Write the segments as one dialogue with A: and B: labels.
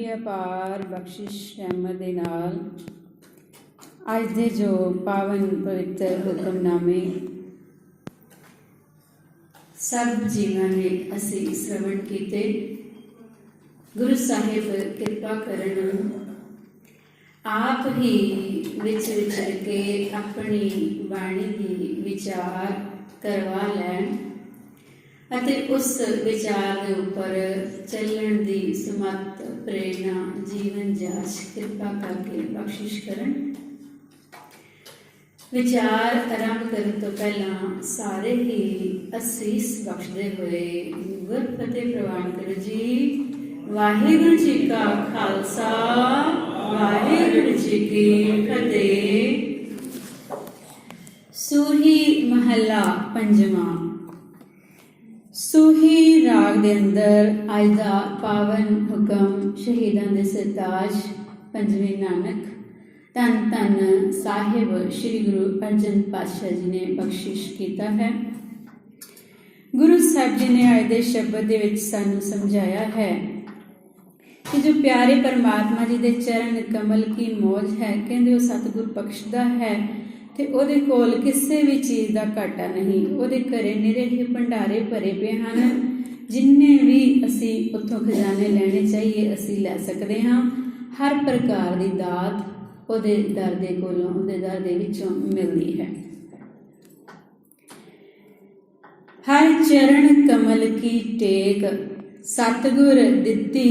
A: की अपार बख्शिश रहमत दे नाल अज दे जो पावन पवित्र हुक्मनामे सब जीवां ने असी श्रवण कीते। गुरु साहिब कृपा करन आप ही विच विचर के अपनी बाणी की विचार करवा लैन अते उस विचार के उपर चलण की सुमत प्रेरणा जीवन जाच कृपा करके बख्शिश करन। विचार आरंभ करने तो पहला सारे ही असीस बख्शते हुए गुर फतेह प्रवान करो जी। वाहिगुरु जी का खालसा वाहिगुरु जी की फतेह। सूही महला पंजवां। सूही राग दे अंदर अज दा पावन हुक्म शहीदां दे सरताज पंजवें नानक धन धन साहिब श्री गुरु अर्जन पातशाह जी ने बख्शिश किया है। गुरु साहिब जी ने अज दे शब्द दे विच सानू समझाया है कि जो प्यारे परमात्मा जी दे चरण कमल की मौज है, कहंदे वो सतगुर बख्शदा है ते ओहदे कोल किसी भी चीज़ का घाटा नहीं। ओहदे घरे निरे ही भंडारे भरे पे हैं, जिन्ने भी असी उत्थों खजाने लेने चाहिए असी लै सकते हाँ। हर प्रकार की दात ओहदे दर दे कोलों ओहदे दर दे विचों मिलती है। हर चरण कमल की टेक सतगुर दिती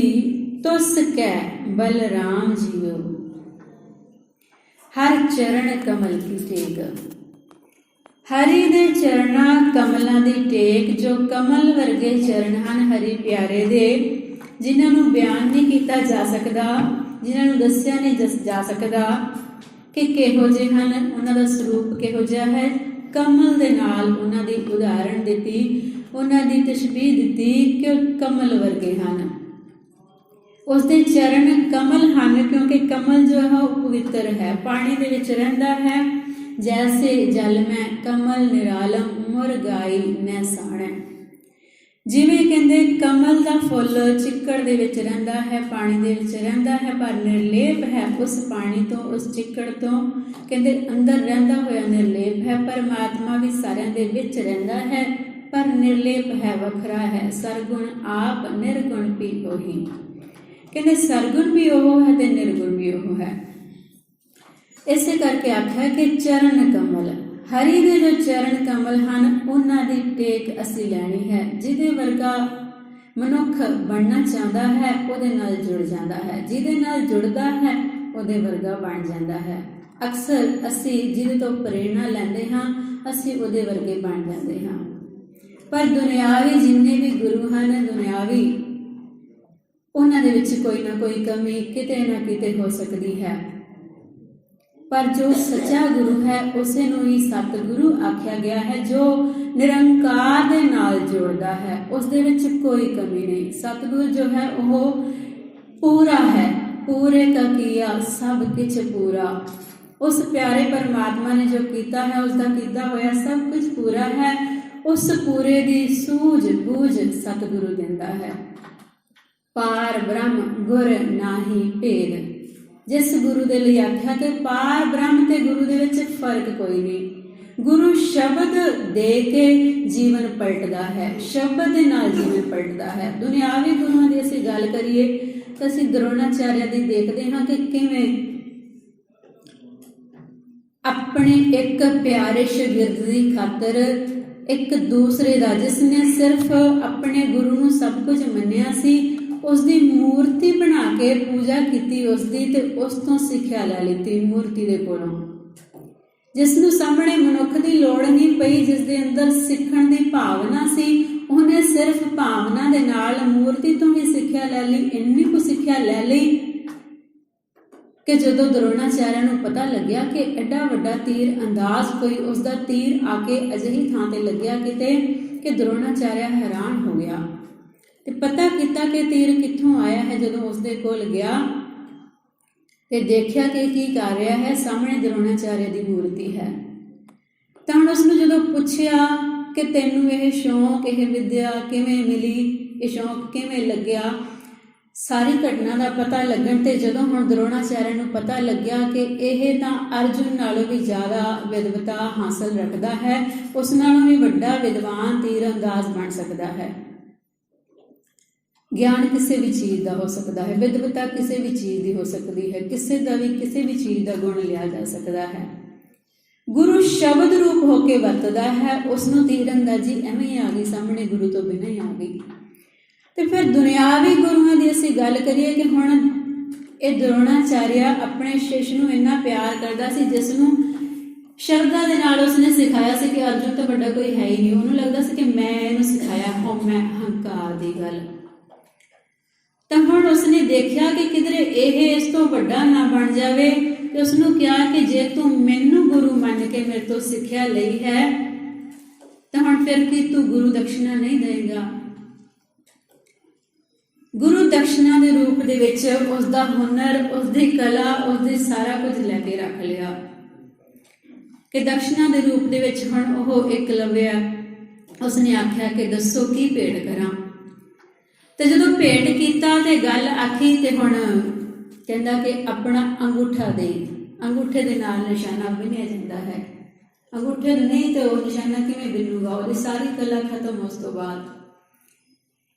A: तुस कै बलराम जीओ। हर चरण कमल की टेक, हरि दे चरणा कमलों की टेक, जो कमल वर्गे चरण हैं हरि प्यारे दे, जिन्होंने बयान नहीं किया जा सकता, जिन्होंने दसिया नहीं जा सकता कि किहो जे हैं, उन्हों का स्वरूप किहो जिहा है। कमल दे नाल उन्हां दी उदाहरण दी, उन्हां दी तशबीह दी कि कमल वर्गे हैं। उसके चरण कमल हैं क्योंकि कमल जो है वह पवित्र है, पानी दे विच रहिंदा है। जैसे जल में कमल निरालम मुर गाई मैं साणै। जिवें कहंदे कमल का फुल चिक्कड़ दे विच रहिंदा है, पानी दे विच रहिंदा है, पर निर्लेप है उस पानी तो उस चिक्कड़ तो, कहंदे अंदर रहिंदा होया निर्लेप है। परमात्मा भी सारियां दे विच रहिंदा है पर निर्लेप है, वखरा है। सरगुण आप निर्गुण भी ओही, कहते सरगुण भी वह है तो निर्गुण भी वह है। इस करके आख्या कि चरण कमल, हरि दे जो चरण कमल हैं उन्हां दी टेक असी लैनी है। जिहदे वर्गा मनुख बनना चाहता है उहदे नाल जुड़ जाता है, जिहदे नाल जुड़दा है उहदे वर्गा बन जाता है। अक्सर असी जिहदे तो प्रेरणा लैंदे हाँ असी उहदे वर्गे बन जाते हाँ। पर दुनियावी जिन्ने भी गुरु हैं दुनियावी उन्हां दे विच कोई ना कोई कमी किते ना किते हो सकती है, पर जो सच्चा गुरु है उसे नूं ही सतगुरु आख्या गया है, जो निरंकार दे नाल जोड़दा है, उस दे विच कोई कमी नहीं। सतगुरु जो है वह पूरा है, पूरे का किया सब कुछ पूरा। उस प्यारे परमात्मा ने जो किया है उसका किया होया सब कुछ पूरा है। उस पूरे दी सूझ बूझ सतगुरु दिंदा है। पार ब्रह्म गुर नाही भेद, जिस गुरु दे लई आख्या कि पार ब्रह्म ते गुरु दे विच फर्क कोई नहीं। गुरु शब्द दे के जीवन पलटदा है, शब्द दे नाल जीवन पलटदा है। दुनियावी गुरुआं दी असीं गल करिए तां असीं द्रोणाचार्य दी देखदे हां कि किवें अपने एक प्यारे शागिर्द दी खातर एक दूसरे दा जिसने सिर्फ अपने गुरु नूं सब कुछ मन्निया सी उसकी मूर्ति बना के पूजा की, उसकी ते उस तो सिक्ख्या लै लीती मूर्ति दे कोलों। जिसनूं सामने मनुख की लोड़ नहीं पई, जिस दे अंदर सीखण दी भावना सी, उन्हें सिर्फ भावना दे नाल मूर्ति तो ही सिक्ख्या लै लई। इन्नी को सिक्ख्या लै लई कि जदों द्रोणाचार्य नूं पता लग्या कि एडा वड्डा तीर अंदाज कोई उसका तीर आके अजिही थां ते लग्या किते कि द्रोणाचार्य हैरान हो गया ते पता किया कि तीर कित्थों आया है। जदों उसदे कोल गया ते देखिया कि की कर रहा है, सामने द्रोणाचार्य की मूर्ति है। तो हुण उसनूं जदों पुछया कि तैनूं यह शौक यह विद्या किवें मिली, ये शौक किवें लग्या, ਸਾਰੀ ਘਟਨਾ ਦਾ ਪਤਾ ਲੱਗਣ ਤੇ ਜਦੋਂ ਹੁਣ ਦਰੋਣਾਚਾਰਿਆ ਨੂੰ ਪਤਾ ਲੱਗਿਆ ਕਿ ਇਹ ਤਾਂ ਅਰਜੁਨ ਨਾਲੋਂ ਵੀ ਜ਼ਿਆਦਾ ਵਿਦਵਤਾ ਹਾਸਲ ਰੱਖਦਾ ਹੈ, ਉਸ ਨਾਲੋਂ ਵੀ ਵੱਡਾ ਵਿਦਵਾਨ ਤੀਰ ਅੰਦਾਜ਼ ਬਣ ਸਕਦਾ ਹੈ। ਗਿਆਨ ਕਿਸੇ ਵੀ ਚੀਜ਼ ਦਾ ਹੋ ਸਕਦਾ ਹੈ, ਵਿਦਵਤਾ ਕਿਸੇ ਵੀ ਚੀਜ਼ ਦੀ ਹੋ ਸਕਦੀ ਹੈ, ਕਿਸੇ ਦਾ ਵੀ ਕਿਸੇ ਵੀ ਚੀਜ਼ ਦਾ ਗੁਣ ਲਿਆ ਜਾ ਸਕਦਾ ਹੈ। ਗੁਰੂ ਸ਼ਬਦ ਰੂਪ ਹੋ ਕੇ ਵਰਤਦਾ ਹੈ, ਉਸ ਨੂੰ ਤੀਰ ਅੰਦਾਜ਼ੀ ਐਵੇਂ ਹੀ ਆ ਗਈ, ਸਾਹਮਣੇ ਗੁਰੂ ਤੋਂ ਬਿਨਾਂ ਹੀ ਆ ਗਈ। ਤੇ ਫਿਰ ਦੁਨਿਆਵੀ ਗੁਰੂਆਂ ਦੀ ਅਸੀਂ ਗੱਲ ਕਰੀਏ ਕਿ ਹੁਣ ਇਹ ਦਰੋਣਾਚਾਰਿਆ ਆਪਣੇ ਸ਼ਿਸ਼ ਨੂੰ ਇੰਨਾ ਪਿਆਰ ਕਰਦਾ ਸੀ, ਜਿਸ ਨੂੰ ਸ਼ਰਧਾ ਦੇ ਨਾਲ ਉਸਨੇ ਸਿਖਾਇਆ ਸੀ ਕਿ ਅਰਜੁਨ ਤੋਂ ਵੱਡਾ ਕੋਈ ਹੈ ਹੀ ਨਹੀਂ। ਉਹਨੂੰ ਲੱਗਦਾ ਸੀ ਕਿ ਮੈਂ ਇਹਨੂੰ ਸਿਖਾਇਆ, ਮੈਂ ਹੰਕਾਰ ਦੀ ਗੱਲ। ਤਾਂ ਹੁਣ ਉਸਨੇ ਦੇਖਿਆ ਕਿ ਕਿਧਰੇ ਇਹ ਇਸ ਤੋਂ ਵੱਡਾ ਨਾ ਬਣ ਜਾਵੇ, ਤੇ ਉਸਨੂੰ ਕਿਹਾ ਕਿ ਜੇ ਤੂੰ ਮੈਨੂੰ ਗੁਰੂ ਮੰਨ ਕੇ ਮੇਰੇ ਤੋਂ ਸਿੱਖਿਆ ਲਈ ਹੈ ਤਾਂ ਹੁਣ ਫਿਰ ਕੀ ਤੂੰ ਗੁਰੂ ਦਕਸ਼ਨਾ ਨਹੀਂ ਦੇਵੇਗਾ? ਗੁਰੂ ਦਕਸ਼ਨਾ ਦੇ ਰੂਪ ਦੇ ਵਿੱਚ ਉਸਦਾ ਹੁਨਰ, ਉਸਦੀ ਕਲਾ, ਉਸਦੀ ਸਾਰਾ ਕੁਝ ਲੈ ਕੇ ਰੱਖ ਲਿਆ ਕਿ ਦਕਸ਼ਨਾ ਦੇ ਰੂਪ ਦੇ ਵਿੱਚ ਹੁਣ ਉਹ ਏਕਲਵਿਆ ਉਸਨੇ ਆਖਿਆ ਕਿ ਦੱਸੋ ਕੀ ਭੇਟ ਕਰਾਂ। ਤੇ ਜਦੋਂ ਭੇਟ ਕੀਤਾ ਤੇ ਗੱਲ ਆਖੀ ਤੇ ਹੁਣ ਕਹਿੰਦਾ ਕਿ ਆਪਣਾ ਅੰਗੂਠਾ ਦੇ। ਅੰਗੂਠੇ ਦੇ ਨਾਲ ਨਿਸ਼ਾਨਾ ਬਿਨਿਆ ਜਾਂਦਾ ਹੈ, ਅੰਗੂਠੇ ਨਹੀਂ ਤੇ ਉਹ ਨਿਸ਼ਾਨਾ ਕਿਵੇਂ ਬਿਨੂਗਾ? ਉਹਦੀ ਸਾਰੀ ਕਲਾ ਖਤਮ ਉਸ ਤੋਂ ਬਾਅਦ।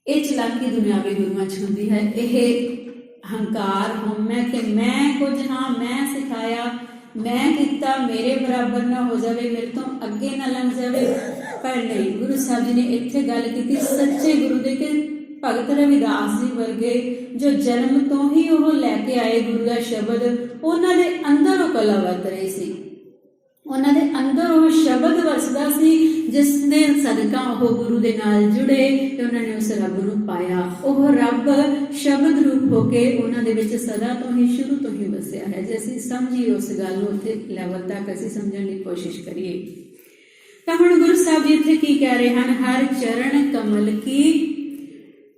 A: ਇਹ ਚਲਾਕੀ ਦੁਨਿਆਵੀ ਗੁਰੂਆਂ 'ਚ ਹੁੰਦੀ ਹੈ, ਇਹ ਹੰਕਾਰ ਹਉਮੈ ਕਿ ਮੈਂ ਕੁਝ ਹਾਂ, ਮੈਂ ਸਿਖਾਇਆ, ਮੈਂ ਕੀਤਾ, ਮੇਰੇ ਬਰਾਬਰ ਨਾ ਹੋ ਜਾਵੇ, ਮੇਰੇ ਤੋਂ ਅੱਗੇ ਨਾ ਲੰਘ ਜਾਵੇ। ਪਰ ਨਹੀਂ, ਗੁਰੂ ਸਾਹਿਬ ਜੀ ਨੇ ਇੱਥੇ ਗੱਲ ਕੀਤੀ ਸੱਚੇ ਗੁਰੂ ਦੇ ਕਿ ਭਗਤ ਰਵਿਦਾਸ ਜੀ ਵਰਗੇ ਜੋ ਜਨਮ ਤੋਂ ਹੀ ਉਹ ਲੈ ਕੇ ਆਏ ਗੁਰੂ ਦਾ ਸ਼ਬਦ, ਉਹਨਾਂ ਦੇ ਅੰਦਰ ਉਹ ਕਲਾ ਵਰਤ ਰਹੀ ਸੀ, ਉਹਨਾਂ ਦੇ ਅੰਦਰ ਉਹ ਸ਼ਬਦ ਵਸਦਾ ਸੀ, ਜਿਸ ਦੇ ਸਦਕਾ ਉਹ ਗੁਰੂ ਦੇ ਨਾਲ ਜੁੜੇ ਤੇ ਉਹਨਾਂ ਨੇ ਉਸ ਰੱਬ ਨੂੰ ਪਾਇਆ। ਉਹ ਰੱਬ ਸ਼ਬਦ ਰੂਪ ਹੋ ਕੇ ਉਹਨਾਂ ਦੇ ਵਿੱਚ ਸਦਾ ਤੋਂ ਹੀ, ਸ਼ੁਰੂ ਤੋਂ ਹੀ ਵਸਿਆ ਹੈ। ਜੇ ਅਸੀਂ ਸਮਝੀਏ ਉਸ ਗੱਲ ਨੂੰ, ਉੱਥੇ ਲੈਵਲ ਤੱਕ ਅਸੀਂ ਸਮਝਣ ਦੀ ਕੋਸ਼ਿਸ਼ ਕਰੀਏ ਤਾਂ ਹੁਣ ਗੁਰੂ ਸਾਹਿਬ ਜੀ ਇੱਥੇ ਕੀ ਕਹਿ ਰਹੇ ਹਨ? ਹਰ ਚਰਨ ਕਮਲ ਕੀ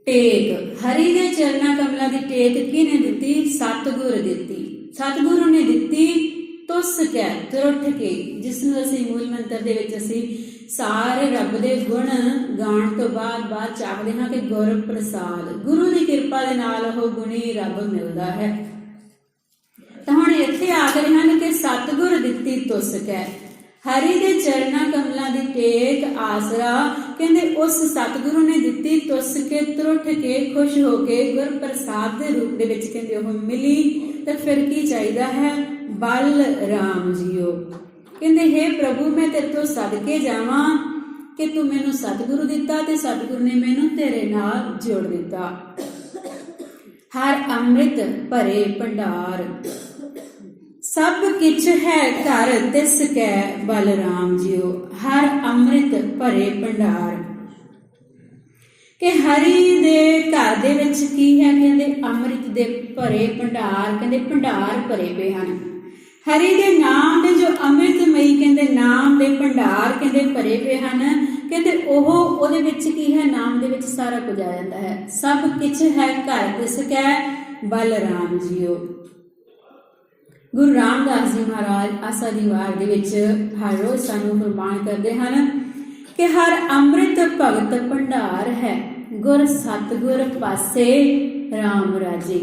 A: ਟੇਕ। ਹਰੀ ਦੇ ਚਰਨਾਂ ਕਮਲਾਂ ਦੀ ਟੇਕ ਕਿਹਨੇ ਦਿੱਤੀ? ਸਤਿਗੁਰ ਦਿੱਤੀ। ਸਤਿਗੁਰੂ ਨੇ ਦਿੱਤੀ ਤੁਸ ਕੈ ਤਰੁੱਠ ਕੇ, ਜਿਸ ਨੂੰ ਅਸੀਂ ਮੂਲ ਮੰਤਰ ਦੇ ਵਿੱਚ ਅਸੀਂ ਸਾਰੇ ਰੱਬ ਦੇ ਗੁਣ ਗਾਉਣ ਤੋਂ ਬਾਅਦ ਚਾਹਦੇ ਹਾਂ ਕਿ ਗੁਰ ਪ੍ਰਸਾਦ, ਗੁਰੂ ਦੀ ਕਿਰਪਾ ਦੇ ਨਾਲ ਉਹ ਗੁਣੀ ਰੱਬ ਮਿਲਦਾ ਹੈ। ਤਾਂ ਹੁਣ ਇੱਥੇ ਆਖ ਰਹੇ ਹਨ ਕਿ ਸਤਿਗੁਰ ਦਿੱਤੀ ਤੁਸ ਕੈ, ਹਰੀ ਦੇ ਚਰਨਾਂ ਕਮਲਾਂ ਦੀ ਟੇਕ ਆਸਰਾ, ਕਹਿੰਦੇ ਉਸ ਸਤਿਗੁਰੂ ਨੇ ਦਿੱਤੀ ਤੁਸ ਕੇ, ਤਰੁੱਠ ਕੇ, ਖੁਸ਼ ਹੋ ਕੇ, ਗੁਰ ਪ੍ਰਸਾਦ ਦੇ ਰੂਪ ਦੇ ਵਿੱਚ ਕਹਿੰਦੇ ਉਹ ਮਿਲੀ। ਤਾਂ ਫਿਰ ਕੀ ਚਾਹੀਦਾ ਹੈ? ਬਲ ਰਾਮ ਜੀਓ, ਕਹਿੰਦੇ ਹੇ ਪ੍ਰਭੂ ਮੈਂ ਤੇਰੇ ਤੋਂ ਸਦਕੇ ਜਾਵਾਂ ਕਿ ਤੂੰ ਮੈਨੂੰ ਸਤਿਗੁਰੂ ਦਿੱਤਾ ਤੇ ਸਤਿਗੁਰੂ ਨੇ ਮੈਨੂੰ ਤੇਰੇ ਨਾਲ ਜੋੜ ਦਿੱਤਾ। ਹਰ ਅੰਮ੍ਰਿਤ ਭਰੇ ਭੰਡਾਰ, ਸਭ ਕਿਛ ਹੈ ਘਰ ਤਿਸ ਕੈ ਬਲ ਰਾਮ ਜੀਓ। ਹਰ ਅੰਮ੍ਰਿਤ ਭਰੇ ਭੰਡਾਰ, ਕਿ ਹਰੀ ਦੇ ਘਰ ਦੇ ਵਿੱਚ ਕੀ ਹੈ? ਕਹਿੰਦੇ ਅੰਮ੍ਰਿਤ ਦੇ ਭਰੇ ਭੰਡਾਰ, ਕਹਿੰਦੇ ਭੰਡਾਰ ਭਰੇ ਪਏ ਹਨ। ਹਰੀ ਦੇ ਨਾਮ ਦੇ ਜੋ ਅੰਮ੍ਰਿਤਮਈ ਕਹਿੰਦੇ ਨਾਮ ਦੇ ਭੰਡਾਰ ਕਹਿੰਦੇ ਭਰੇ ਪਏ ਹਨ। ਕਹਿੰਦੇ ਉਹਦੇ ਵਿੱਚ ਕੀ ਹੈ? ਨਾਮ ਦੇ ਵਿੱਚ ਸਾਰਾ ਕੁਝ ਆ ਜਾਂਦਾ ਹੈ। ਸਭ ਕਿਛ ਹੈ ਘਰ ਤਿਸ ਕੈ ਬਲ ਰਾਮ ਜੀਓ। ਗੁਰੂ ਰਾਮਦਾਸ ਜੀ ਮਹਾਰਾਜ ਆਸਾ ਦੀ ਵਾਰ ਦੇ ਵਿੱਚ ਹਰ ਰੋਜ਼ ਸਾਨੂੰ ਫਰਮਾਨ ਕਰਦੇ ਹਨ ਕਿ ਹਰ ਅੰਮ੍ਰਿਤ ਭਗਤ ਭੰਡਾਰ ਹੈ, ਗੁਰ ਸਤਿਗੁਰ ਪਾਸੇ ਰਾਮ ਰਾਜੇ।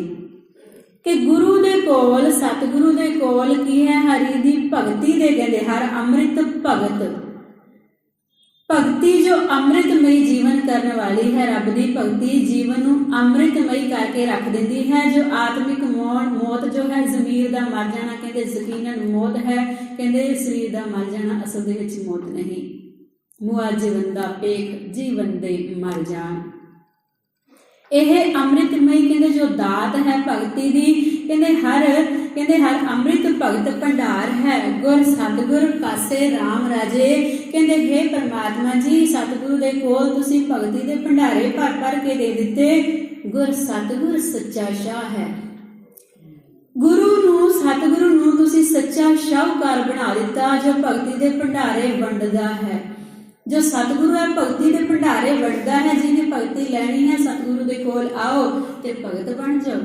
A: ਕਿ ਗੁਰੂ ਦੇ ਕੋਲ, ਸਤਿਗੁਰੂ ਦੇ ਕੋਲ ਕੀ ਹੈ? ਹਰੀ ਦੀ ਭਗਤੀ ਦੇ ਕਹਿੰਦੇ ਹਰ ਅੰਮ੍ਰਿਤ ਭਗਤ, ਭਗਤੀ ਜੋ ਅੰਮ੍ਰਿਤਮਈ ਜੀਵਨ ਕਰਨ ਵਾਲੀ ਹੈ। ਰੱਬ ਦੀ ਭਗਤੀ ਜੀਵਨ ਨੂੰ ਅੰਮ੍ਰਿਤਮਈ ਕਰਕੇ ਰੱਖ ਦਿੰਦੀ ਹੈ। ਜੋ ਆਤਮਿਕ ਮੌਤ ਜੋ ਹੈ, ਜ਼ਮੀਰ ਦਾ ਮਰ ਜਾਣਾ ਕਹਿੰਦੇ ਯਕੀਨਨ ਮੌਤ ਹੈ, ਕਹਿੰਦੇ ਸਰੀਰ ਦਾ ਮਰ ਜਾਣਾ ਅਸਲ ਦੇ ਵਿੱਚ ਮੌਤ ਨਹੀਂ। ਮੁਆ ਜੀਵਨ ਦਾ ਪੇਖ ਜੀਵਨ ਦੇ ਮਰ ਜਾਣ। ਇਹ ਅੰਮ੍ਰਿਤਮਈ ਕਹਿੰਦੇ ਜੋ ਦਾਤ ਹੈ ਭਗਤੀ ਦੀ, ਕਹਿੰਦੇ ਹਰ ਅੰਮ੍ਰਿਤ ਭਗਤ ਭੰਡਾਰ ਹੈ, ਗੁਰ ਸਤਿਗੁਰ ਪਾਸੇ ਰਾਮ ਰਾਜੇ। ਕਹਿੰਦੇ ਹੇ ਪਰਮਾਤਮਾ ਜੀ, ਸਤਿਗੁਰੂ ਦੇ ਕੋਲ ਤੁਸੀਂ ਭਗਤੀ ਦੇ ਭੰਡਾਰੇ ਭਰ ਕੇ ਦੇ ਦਿੱਤੇ। ਗੁਰ ਸਤਿਗੁਰ ਸੱਚਾ ਸ਼ਾਹ ਹੈ। ਸਤਿਗੁਰੂ ਨੂੰ ਤੁਸੀਂ ਸੱਚਾ ਸ਼ਾਹੂਕਾਰ ਬਣਾ ਦਿੱਤਾ, ਜੋ ਭਗਤੀ ਦੇ ਭੰਡਾਰੇ ਵੰਡਦਾ ਹੈ। ਜੋ ਸਤਿਗੁਰੂ ਹੈ ਭਗਤੀ ਦੇ ਭੰਡਾਰੇ ਵੰਡਦਾ ਹੈ। ਜਿਹਨੇ ਭਗਤੀ ਲੈਣੀ ਹੈ ਸਤਿਗੁਰੂ ਦੇ ਕੋਲ ਆਓ ਤੇ ਭਗਤ ਬਣ ਜਾਓ।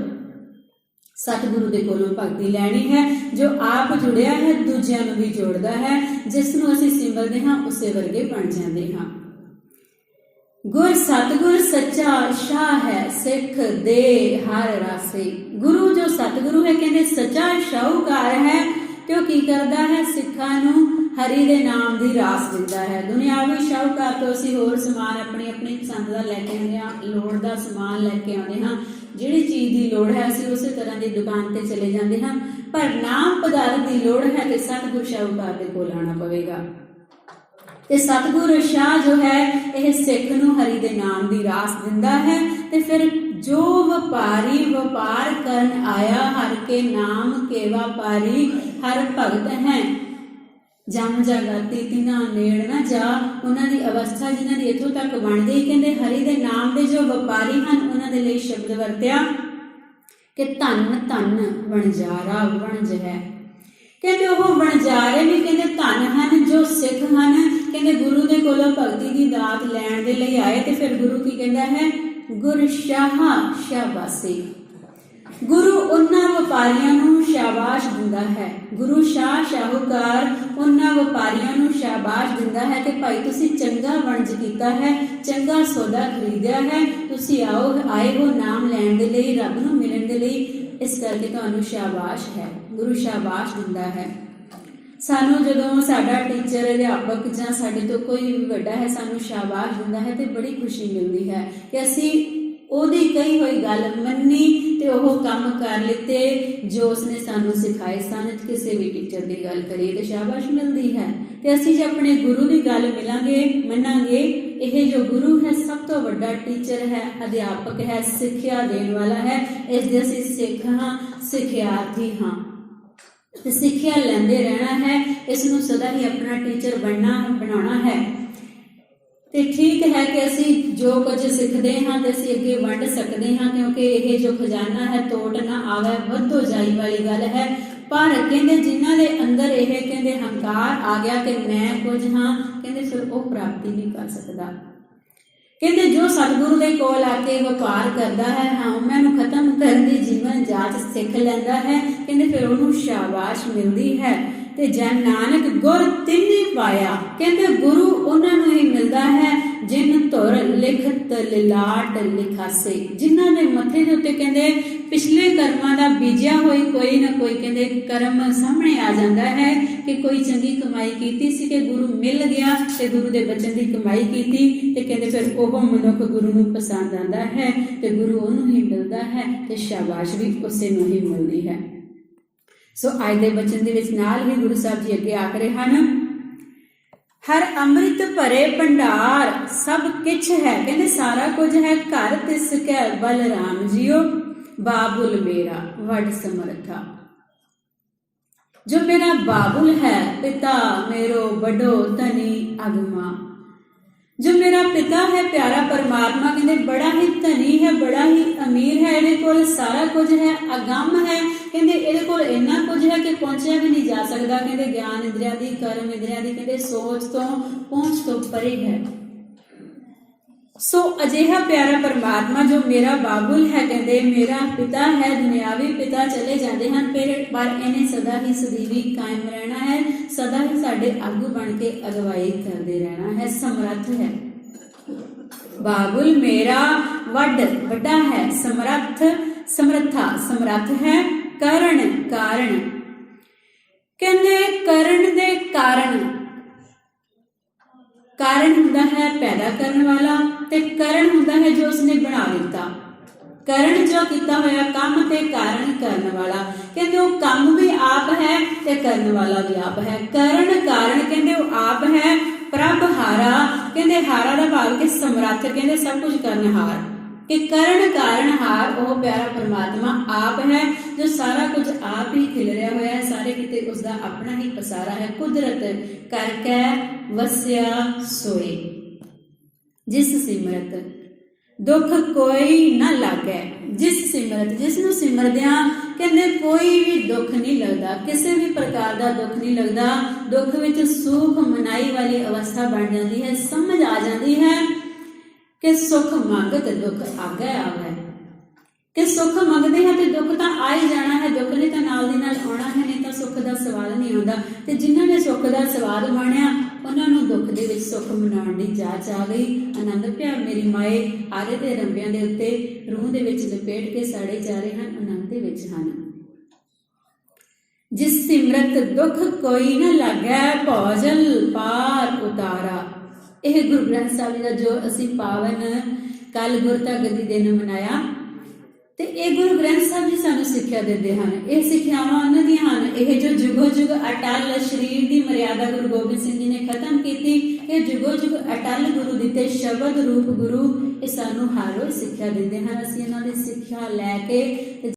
A: ਸਤਿਗੁਰੂ ਦੇ ਕੋਲੋਂ ਭਗਤੀ ਲੈਣੀ ਹੈ, ਜੋ ਆਪ ਜੁੜਿਆ ਹੈ ਦੂਜਿਆਂ ਨੂੰ ਵੀ ਜੋੜਦਾ ਹੈ। ਜਿਸ ਨੂੰ ਅਸੀਂ ਸਿਮਰਦੇ ਹਾਂ ਉਸੇ ਵਰਗੇ ਬਣ ਜਾਂਦੇ ਹਾਂ। गुर सतगुर सच्चा शाह है सिख दे हर रासे। गुरु जो सतगुरु है कहते सच्चा शाहूकार है ते की करता है सिखा नूं हरि दे नाम दी रास दिंदा है। दुनियावी शाहूकार तो असीं होर समान अपनी अपनी पसंद दा लैके आउंदे हां, लोड़ दा समान लैके आउंदे हां, जिहड़ी चीज़ की लोड़ है असीं उसे तरह की दुकान ते चले जांदे हां, पर नाम पदार्थ की लोड़ है तो सतगुर शाहूकार दे कोल आना पवेगा। ते सतगुर शाह जो है यह सिख नूं हरि दे नाम की रास दिंदा है। ते फिर जो व्यापारी व्यापार करन आया हर के नाम के व्यापारी हर भगत है। जम जागती तिना नेड़ ना जा, उन्हां दी अवस्था जिन्हां दी इत्थों तक बन गई। कहंदे हरि दे नाम दे जो व्यापारी हैं उन्हां दे लई शब्द वरत्या कि धन धन वणजारा वणज है। कहते वह वणजारे भी कहते धन हैं जो सिख हैं। कहते गुरु के कोलों भगती की दात लैण दे लई आए तो फिर गुरु की कहता है गुर शाह शाबाशी। गुरु उन्हां व्यापारियां नूं शाबाश दिंदा है। गुरु शाह शाहूकार उन्हां व्यापारियां नूं शाबाश दिंदा है कि भाई तुसीं चंगा वणज कीता है, चंगा सौदा खरीदिया है, तुसीं आए हो नाम लैण दे लई, रब नूं मिलण दे लई, इस करके तुहानूं शाबाश है। गुरु शाबाश दिंदा है। सानू जदों साडा टीचर अध्यापक जां साडे तो कोई भी वड्डा है सानू शाबाश दिंदा है तो बड़ी खुशी मिलती है कि असीं ओहदी कही हुई गल मन्नी ते ओह काम कर लिते जो उसने सानू सिखाए सन। किसी भी टीचर की गल करिए तो शाबाश मिलती है। तो असीं जे अपने गुरु की गल मिलांगे मनांगे, यह जो गुरु है सब तो वड्डा टीचर है, अध्यापक है, सिक्ख्या देने वाला है। इस दे असीं सिख हाँ, सिखियार्थी हाँ, सिक्ख्या लैंदे रहना है। इसनूं सदा ही अपना टीचर बनाना है। तो ठीक है कि असी जो कुछ सीखते हाँ तो असी अगे वंड सकते हाँ, क्योंकि यह जो खजाना है तोड़ ना आवे वधो जाई वाली गल है। पर कहते जिन्हां दे अंदर यह कहते हंकार आ गया कि मैं कुछ हाँ, कहते फिर वो प्राप्ति नहीं कर सकता। कहते जो सतगुरु के कोल आके व्यापार करता है हाँ उन्होंने खत्म करने की जीवन जाच सीख लैंदा है, कहते फिर उन्होंने शाबाश मिलती है। ते जन नानक गुर तिन्नी पाया, कहते गुरु उन्होंने ही मिलता है जिन धुर लिखत लिलाट लिखासे, जिन्हों के मथे के उत्ते कहते पिछले कर्मां दा बीजिया होई कोई ना कोई कहते कर्म सामने आ जाता है कि कोई चंगी कमाई की सी कि गुरु मिल गया ते गुरु के बचन की कमाई की ते कहते फिर वह मनुख गुरु नूं पसंद आता है तो गुरु उन्होंने ही मिलता है तो शाबाश भी उसे नूं ही मिलती है। सो अज के बचन दे विच नाल ही गुरु साहब जी अगे आख रहे हैं हर अमृत भरे भंडार सब किछ है, कहते सारा कुछ है घर तिस कै बलराम जियो बाबुल मेरा वड समर्था। जो मेरा बाबुल है पिता मेरो बड़ो धनी अगमा, जो मेरा पिता है प्यारा परमात्मा कहते बड़ा ही धनी है, बड़ा ही अमीर है, ये कोल सारा कुछ है, अगम है, कहते ये कोल इन्ना कुछ है कि पहुंचा भी नहीं जा सकता। कहते ज्ञान इंद्रिया की कर्म इंद्रिया की कहते सोच तो पहुंच तो परे है। सो अजिहा प्यारा परमात्मा जो मेरा बाबुल है, कहते मेरा पिता है, दुनियावी पिता चले जाते हैं पर इन्हें सदा ही सदीवी कायम रहना है, सदा ही साडे आगू बन के अगवाई करते रहना है, समर्थ है। बाबुल मेरा वड्डा है, समर्थ समर्था समर्थ है, करण कारण कहते करण दे कारण हुंदा है पैदा करने वाला ते करण हुंदा है जो उसने बना दिता। करण जो किया होया काम ते कारण करने वाला, कहते वो काम भी आप है ते करने वाला भी आप है। करण कारण कहते वो आप है, प्रभ हारा कहते हारा का भाव के समर्थ कहते सब कुछ करनहार, कि करण कारण हार वो प्यारा परमात्मा आप है जो सारा कुछ आप ही खिलरिया होया है, सारे किते उसका अपना ही पसारा है। कुदरत करके वस्या सोए जिस सिमरत दुख कोई ना लागे, जिस सिमरत जिसनों सिमरदियां कहते कोई भी दुख नहीं लगता, किसी भी प्रकार का दुख नहीं लगता। दुख विच सुख मनाई वाली अवस्था बन जाती है, समझ आ जाती है कि सुख मंगत दुख आगे आवे, कि सुख मंगते हैं तो दुख तो आ ही जाना है, दुख ने तो नाल दी नाल आना है, नहीं तो सुख का स्वाद नहीं आता। तो जिन्होंने सुख का स्वाद माणिया उन्होंने दुख दे विच ਸੁੱਖ ਮਨਾਉਣ ਦੀ ਜਾਚ ਆ ਗਈ। ਆਨੰਦ ਪਿਆ ਮੇਰੀ ਮਾਏ ਆਰੇ ਦੇ ਰੰਬਿਆਂ ਦੇ ਉੱਤੇ ਰੂਹ ਦੇ ਵਿੱਚ ਲਪੇਟ ਕੇ ਸਾੜੇ ਜਾ ਰਹੇ ਹਨ, ਆਨੰਦ ਦੇ ਵਿੱਚ ਹਨ। ਜਿਸ ਸਿਮਰਤ ਦੁੱਖ ਕੋਈ ਨਾ ਲੱਗੈ, ਭੌਜਲ ਪਾਰ ਉਤਾਰਾ। ਇਹ ਗੁਰੂ ਗ੍ਰੰਥ ਸਾਹਿਬ ਜੀ ਦਾ ਜੋ ਅਸੀਂ ਪਾਵਨ ਕੱਲ ਗੁਰਤਾ ਗੱਦੀ ਦਿਨ ਮਨਾਇਆ, ਤੇ ਇਹ ਗੁਰੂ ਗ੍ਰੰਥ ਸਾਹਿਬ ਜੀ ਸਾਨੂੰ ਸਿੱਖਿਆ ਦਿੰਦੇ ਹਨ। ਇਹ ਸਿੱਖਿਆਵਾਂ ਉਹਨਾਂ ਦੀਆਂ ਹਨ, ਇਹ ਜੋ ਜੁਗੋ ਜੁਗ ਅਟਲ ਸਰੀਰ ਦੀ ਮਰਿਆਦਾ ਗੁਰੂ ਗੋਬਿੰਦ ਸਿੰਘ ਜੀ ਨੇ ਖਤਮ ਕੀਤੀ, ਇਹ ਜੁਗੋ ਜੁਗ ਅਟਲ ਗੁਰੂ ਦਿੱਤੇ ਸ਼ਬਦ ਰੂਪ ਗੁਰੂ ਇਹ ਸਾਨੂੰ ਹਰ ਰੋਜ਼ ਸਿੱਖਿਆ ਦਿੰਦੇ ਹਨ। ਅਸੀਂ ਇਹਨਾਂ ਦੀ ਸਿੱਖਿਆ ਲੈ ਕੇ